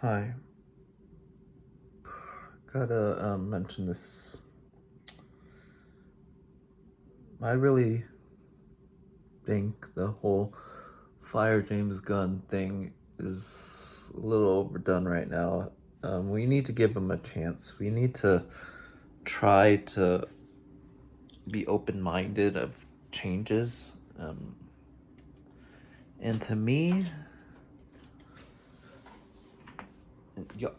Hi. Gotta mention this. I really think the whole fire James Gunn thing is a little overdone right now. We need to give him a chance. We need to try to be open minded of changes. And to me,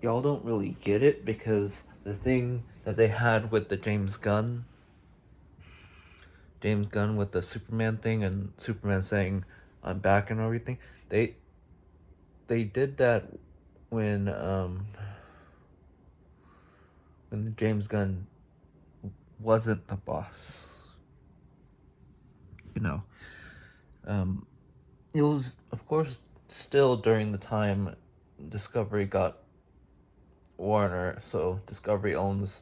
y'all don't really get it because the thing that they had with the James Gunn with the Superman thing and Superman saying I'm back and everything. They they did that when when James Gunn wasn't the boss. You know, um, it was of course still during the time Discovery got Warner, so Discovery owns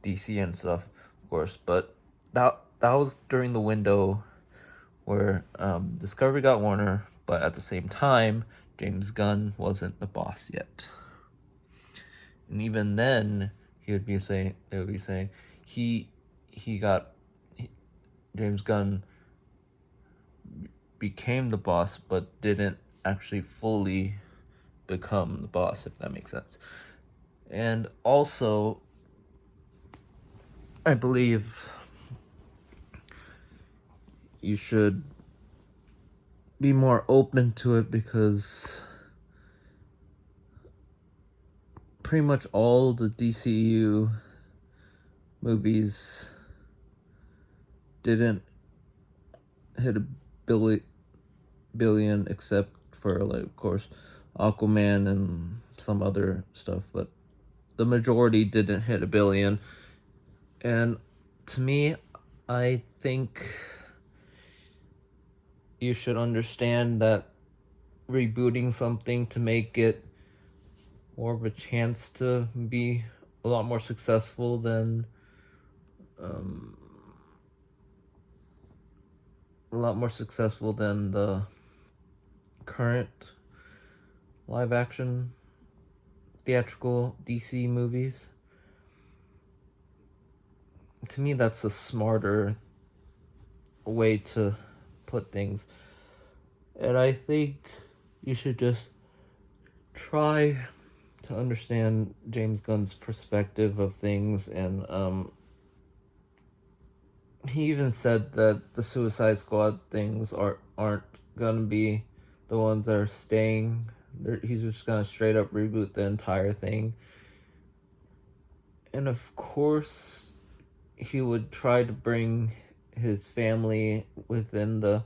DC and stuff, of course. But that was during the window where Discovery got Warner, but at the same time, James Gunn wasn't the boss yet. And even then, they would be saying, he, he got, he, James Gunn became the boss, but didn't actually fully become the boss, if that makes sense. And also, I believe you should be more open to it because pretty much all the DCU movies didn't hit a billion except for, like, of course, Aquaman and some other stuff, but the majority didn't hit a billion. And to me, I think you should understand that rebooting something to make it more of a chance to be a lot more successful than um, the current live action theatrical DC movies. To me, that's a smarter way to put things. And I think you should just try to understand James Gunn's perspective of things. And he even said that the Suicide Squad things aren't gonna be the ones that are staying. He's just gonna straight up reboot the entire thing. And of course, he would try to bring his family within the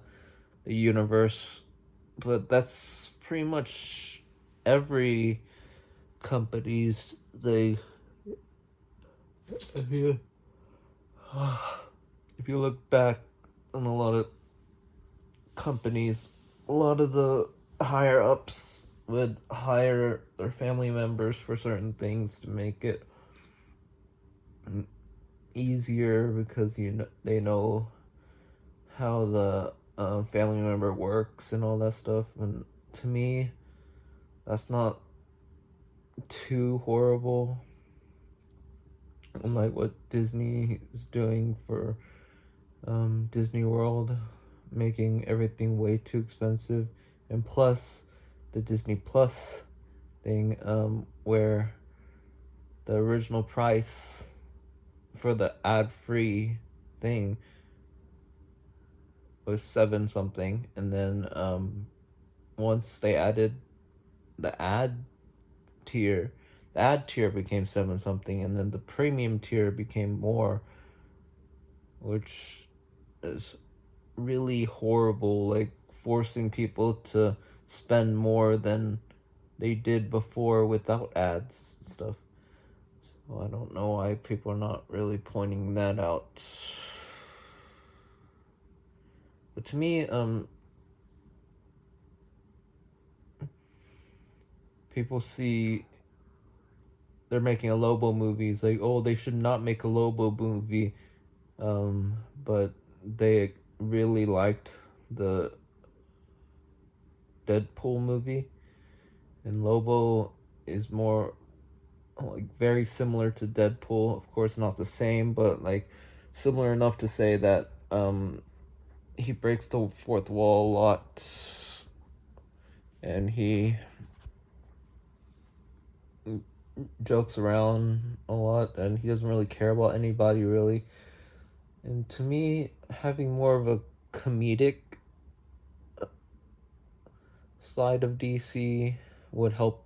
universe, but that's pretty much every company's they. If you if you look back on a lot of companies, a lot of the higher ups would hire their family members for certain things to make it easier because they know how the family member works and all that stuff. And to me, that's not too horrible. Like what Disney is doing for Disney World, making everything way too expensive, and plus the Disney Plus thing, where the original price for the ad-free thing was 7 something, and then once they added the tier the ad tier became 7 something, and then the premium tier became more, which is really horrible, like forcing people to spend more than they did before without ads and stuff. So I don't know why people are not really pointing that out. But to me, people see they're making a Lobo movie. It's like, oh, they should not make a Lobo movie. But they really liked the Deadpool movie, and Lobo is more like very similar to Deadpool. Of course, not the same, but like similar enough to say that he breaks the fourth wall a lot, and he jokes around a lot, and he doesn't really care about anybody really. And to me, having more of a comedic side of DC would help,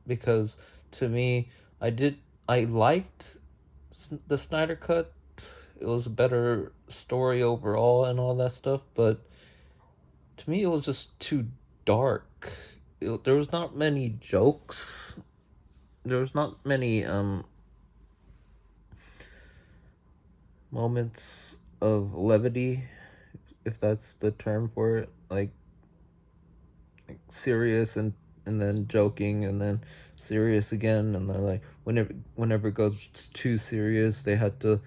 because to me, I liked the Snyder Cut. It was a better story overall and all that stuff, but to me, it was just too dark. There was not many jokes. There was not many moments of levity, if that's the term for it. Like serious and then joking and then serious again, and then like whenever it goes too serious, they had to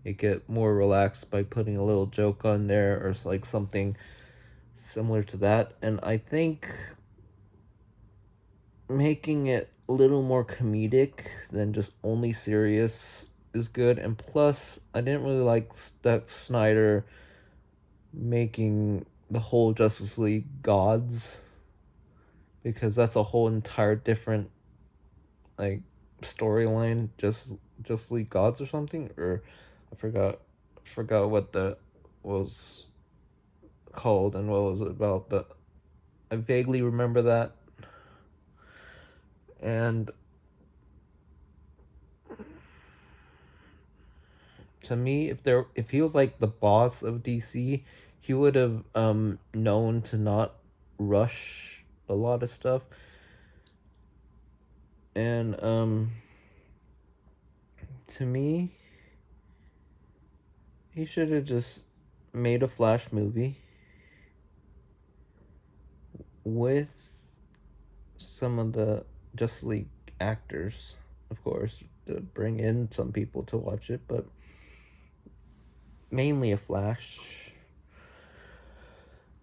make it more relaxed by putting a little joke on there or like something similar to that. And I think making it a little more comedic than just only serious is good. And plus, I didn't really like that Snyder making the whole Justice League gods, because that's a whole entire different like storyline. Just League gods or something, or I forgot what that was called and what was it about, but I vaguely remember that. And to me, if he was like the boss of DC, he would have known to not rush a lot of stuff. And to me, he should have just made a Flash movie with some of the Justice League actors, of course, to bring in some people to watch it, but mainly a Flash.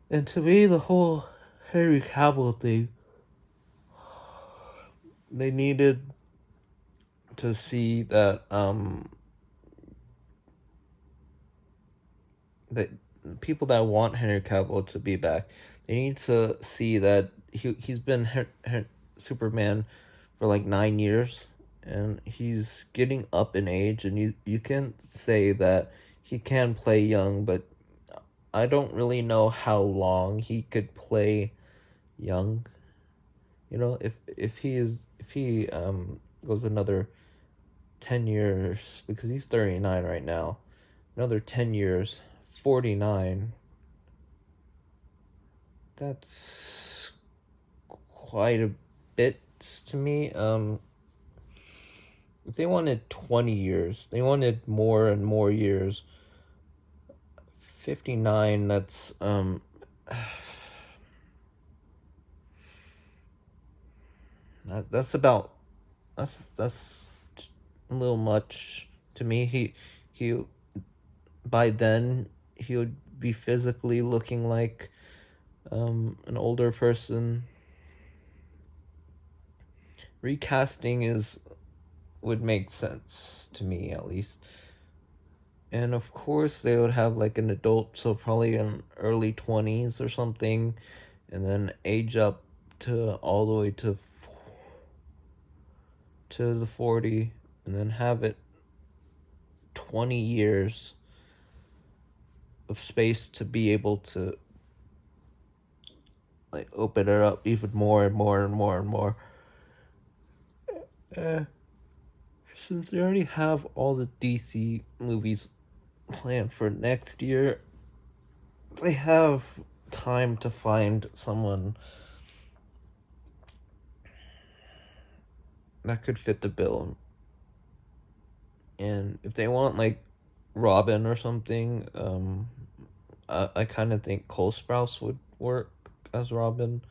And to me, the whole Henry Cavill thing, they needed to see that that people that want Henry Cavill to be back, they need to see that he's been Superman for like 9 years, and he's getting up in age, and you can say that he can play young, but I don't really know how long he could play young. You know, if he goes another 10 years, because he's 39 right now, another 10 years, 49. That's quite a bit to me. If they wanted 20 years, they wanted more and more years. 59, that's about that's a little much to me. He by then he would be physically looking like an older person. Recasting is would make sense to me, at least. And of course they would have like an adult, so probably in early 20s or something, and then age up to all the way to the 40, and then have it 20 years of space to be able to like open it up even more and more and more and more. Uh, since they already have all the DC movies planned for next year, they have time to find someone that could fit the bill. And if they want like Robin or something, I kind of think Cole Sprouse would work as Robin.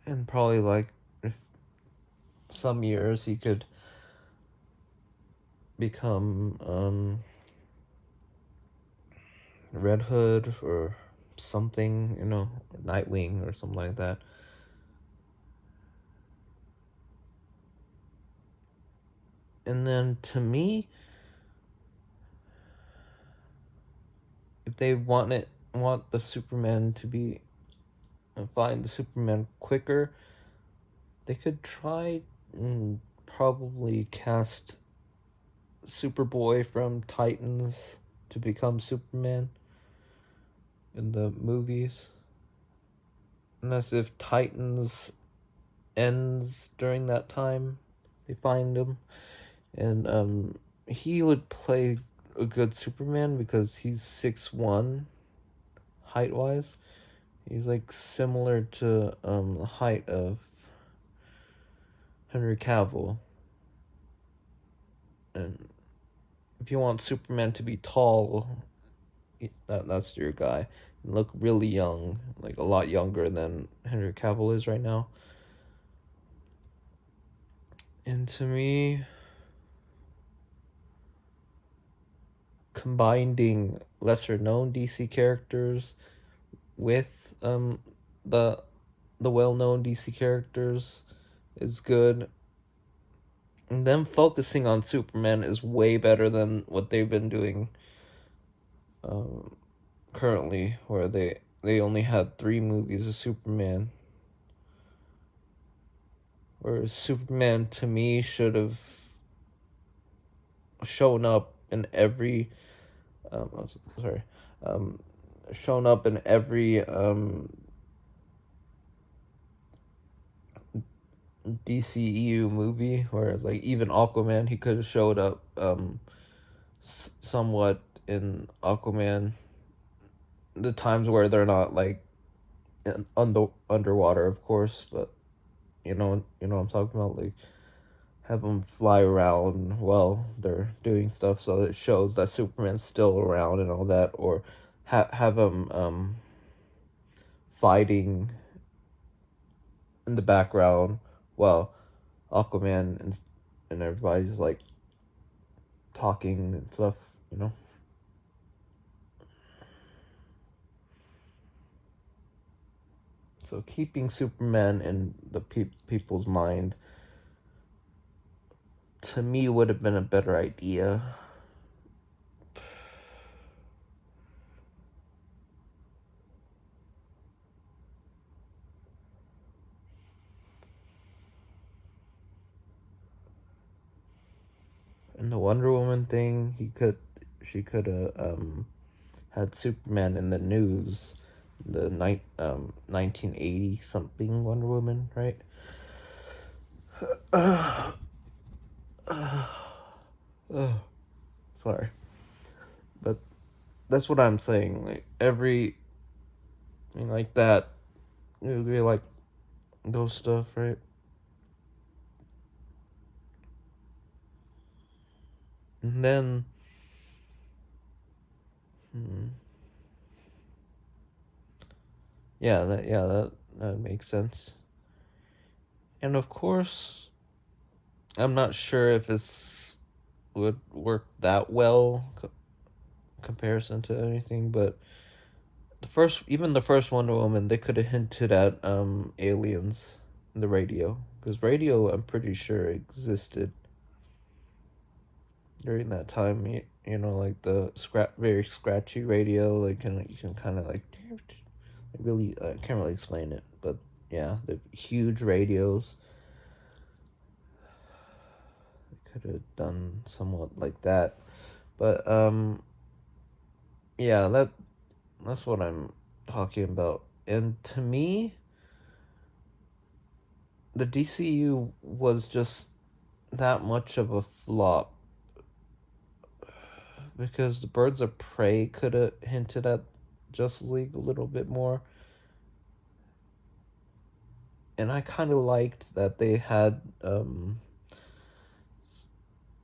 And probably like if some years he could become Red Hood or something, Nightwing or something like that. And then to me, if they want the Superman to be find the Superman quicker, they could try and probably cast Superboy from Titans to become Superman in the movies. Unless if Titans ends during that time, they find him. And he would play a good Superman because he's 6'1" height wise. He's like similar to the height of Henry Cavill. And if you want Superman to be tall, that's your guy. And look really young, like a lot younger than Henry Cavill is right now. And to me, combining lesser known DC characters with the well known DC characters is good. And them focusing on Superman is way better than what they've been doing currently, where they only had 3 movies of Superman. Whereas Superman to me should have shown up in every sorry shown up in every DCEU movie, whereas like even Aquaman, he could have showed up somewhat in Aquaman, the times where they're not like underwater, of course, but what I'm talking about, like have them fly around while they're doing stuff, so it shows that Superman's still around and all that, or have them fighting in the background while Aquaman and everybody's like talking and stuff. So keeping Superman in the people's mind, to me, would have been a better idea. And the Wonder Woman thing, she could have had Superman in the news, the 1980 something Wonder Woman, right? Sorry, but that's what I'm saying. Like every thing like that, it would be like those stuff, right? And then, that makes sense. And of course, I'm not sure if this would work that well comparison to anything, but even the first Wonder Woman, they could have hinted at aliens in the radio, because radio, I'm pretty sure, existed during that time. Like the very scratchy radio, like you can kind of like really, I can't really explain it, but yeah, the huge radios. They could have done somewhat like that, but yeah, that's what I'm talking about. And to me, the DCU was just that much of a flop, because the Birds of Prey could have hinted at Justice League a little bit more. And I kind of liked that they had in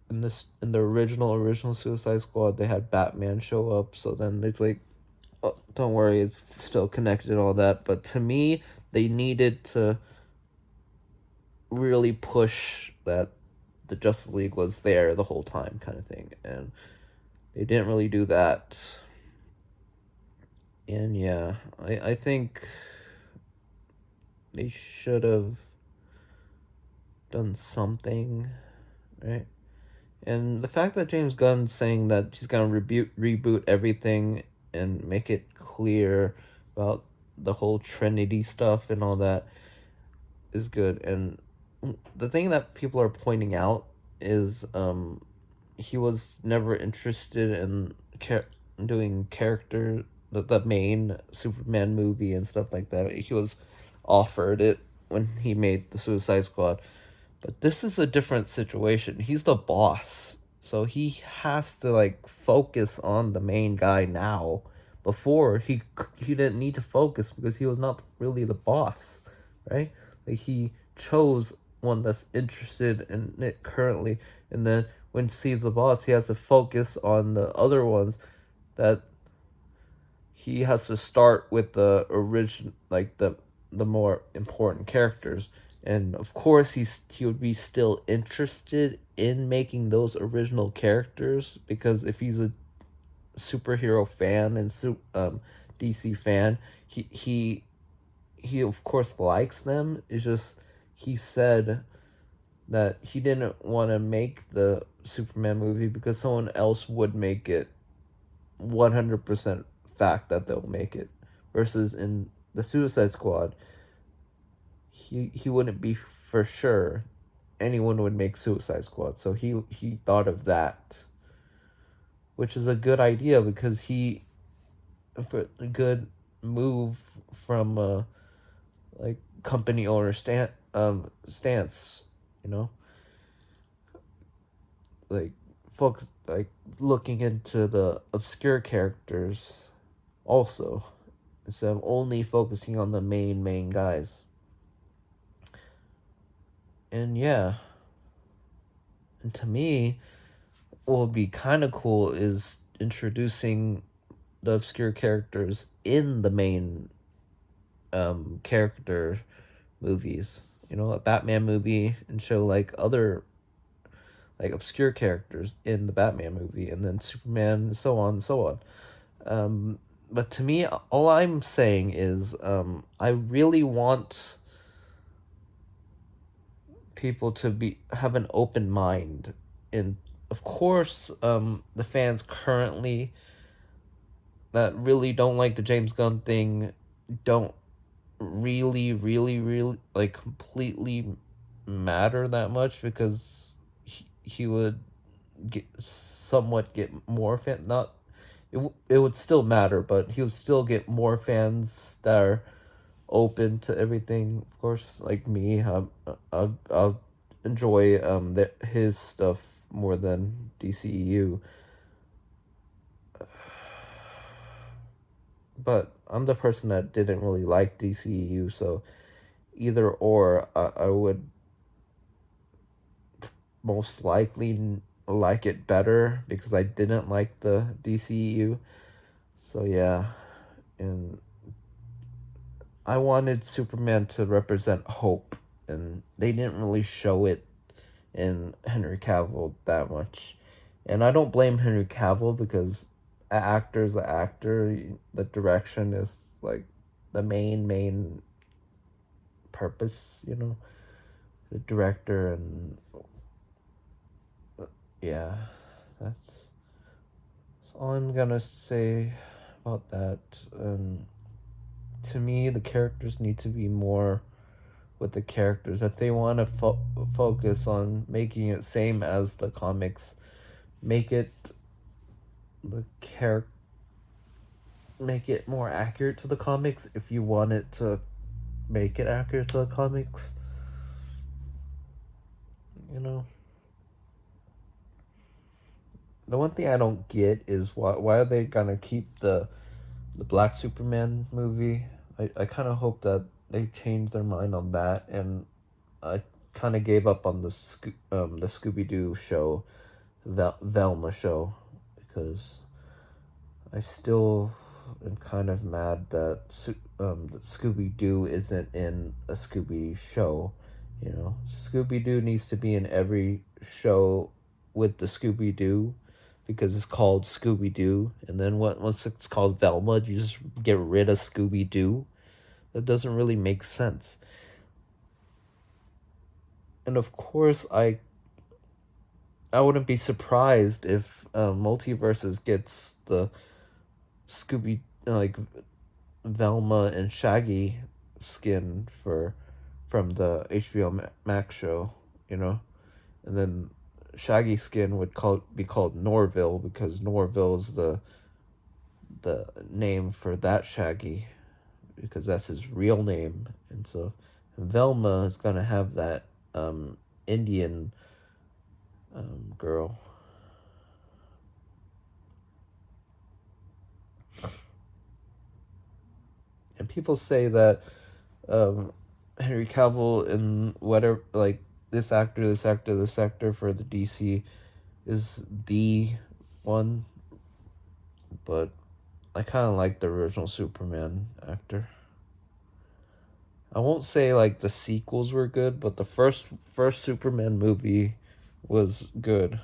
the original Suicide Squad, they had Batman show up, so then it's like, oh, don't worry, it's still connected and all that. But to me, they needed to really push that the Justice League was there the whole time, kind of thing, and they didn't really do that. And yeah, I think they should have done something, right? And the fact that James Gunn's saying that he's gonna reboot everything and make it clear about the whole Trinity stuff and all that is good. And the thing that people are pointing out is he was never interested in doing character the main Superman movie and stuff like that. He was offered it when he made the Suicide Squad, but this is a different situation. He's the boss. So he has to like focus on the main guy now. Before he didn't need to focus because he was not really the boss, right? Like he chose one that's interested in it currently, and then when he's the boss, he has to focus on the other ones that he has to start with the original, like the more important characters. And of course he would be still interested in making those original characters, because if he's a superhero fan and DC fan, he of course likes them. It's just he said that he didn't want to make the Superman movie because someone else would make it 100% fact that they'll make it. Versus in the Suicide Squad, he wouldn't be for sure anyone would make Suicide Squad. So he thought of that, which is a good idea because a good move from like company owner stance, you know, like folks like looking into the obscure characters also, instead of only focusing on the main guys. And yeah, and to me, what would be kind of cool is introducing the obscure characters in the main character movies. You know, a Batman movie, and show like other like obscure characters in the Batman movie, and then Superman, and so on and so on. But to me, all I'm saying is, I really want people to be have an open mind, and of course, the fans currently that really don't like the James Gunn thing don't really like completely matter that much, because he would get more fan, not it would still matter, but he would still get more fans that are open to everything. Of course, like me, I'll enjoy his stuff more than DCEU. But I'm the person that didn't really like DCEU, so either or, I would most likely like it better because I didn't like the DCEU. So yeah, and I wanted Superman to represent hope, and they didn't really show it in Henry Cavill that much. And I don't blame Henry Cavill because an actor is an actor. The direction is like the main purpose, you know, the director. And yeah, that's all I'm gonna say about that. To me, the characters need to be more with the characters. If they want to focus on making it same as the comics, make it the character make it more accurate to the comics. If you want it to make it accurate to the comics, you know. The one thing I don't get is why are they gonna keep the Black Superman movie? I kind of hope that they change their mind on that, and I kind of gave up on the Scooby Doo show, Velma show, because I still am kind of mad that that Scooby Doo isn't in a Scooby show. You know, Scooby Doo needs to be in every show with the Scooby Doo, because it's called Scooby Doo, and then once it's called Velma, you just get rid of Scooby Doo. That doesn't really make sense. And of course, I wouldn't be surprised if Multiverses gets the Scooby like Velma and Shaggy skin from the HBO Max show, you know, and then Shaggy skin would be called Norville because Norville is the name for that Shaggy because that's his real name, and so Velma is gonna have that Indian girl. And people say that Henry Cavill and whatever, like this actor for the DC is the one, but I kind of like the original Superman actor. I won't say like the sequels were good, but the first Superman movie was good.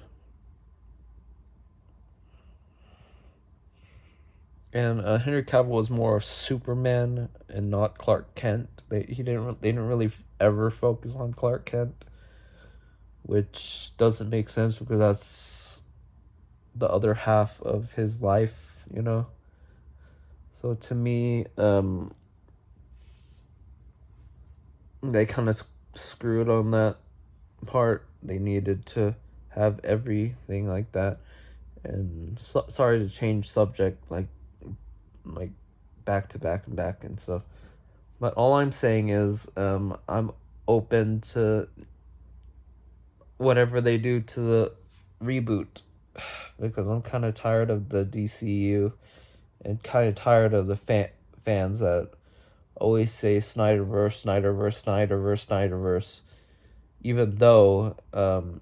And Henry Cavill was more of Superman and not Clark Kent. They didn't really ever focus on Clark Kent, which doesn't make sense because that's the other half of his life, you know. So to me, they kind of screwed on that part. They needed to have everything like that. And sorry to change subject, like back to back and back and stuff. But all I'm saying is, I'm open to whatever they do to the reboot because I'm kind of tired of the DCU and kind of tired of the fans that always say Snyderverse, Snyderverse, Snyderverse, Snyderverse, even though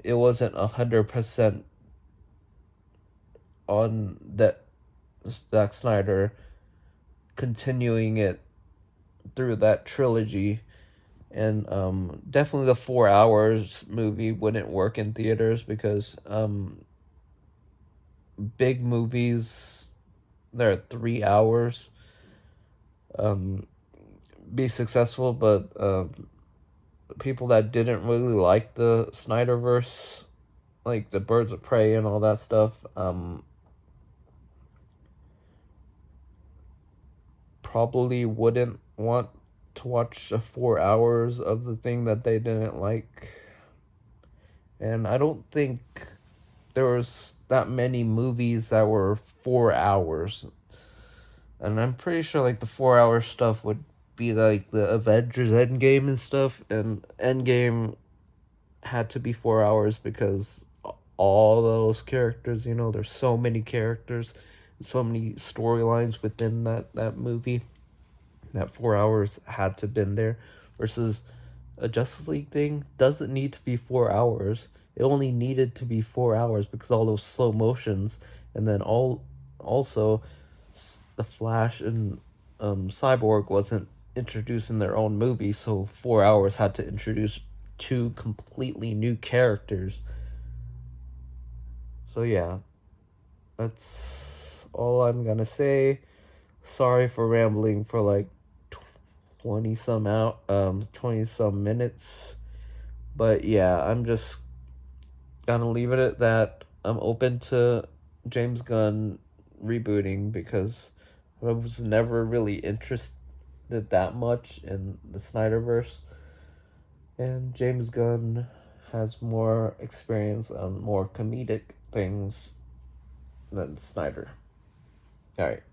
it wasn't 100% on that Zack Snyder continuing it through that trilogy. And definitely the 4 hours movie wouldn't work in theaters because big movies, they're 3 hours, be successful, but people that didn't really like the Snyderverse, like the Birds of Prey and all that stuff, probably wouldn't want to watch 4 hours of the thing that they didn't like. And I don't think there was that many movies that were 4 hours. And I'm pretty sure like the 4 hour stuff would be like the Avengers Endgame and stuff. And Endgame had to be 4 hours because all those characters, you know, there's so many characters, so many storylines within that movie. That 4 hours had to been there. Versus a Justice League thing doesn't need to be 4 hours. It only needed to be 4 hours because all those slow motions, and then also the Flash and Cyborg wasn't introduced in their own movie, so 4 hours had to introduce two completely new characters. So yeah, that's all I'm gonna say. Sorry for rambling for like 20 some minutes. But yeah, I'm just gonna leave it at that. I'm open to James Gunn rebooting because I was never really interested that much in the Snyderverse. And James Gunn has more experience on more comedic things than Snyder. Alright.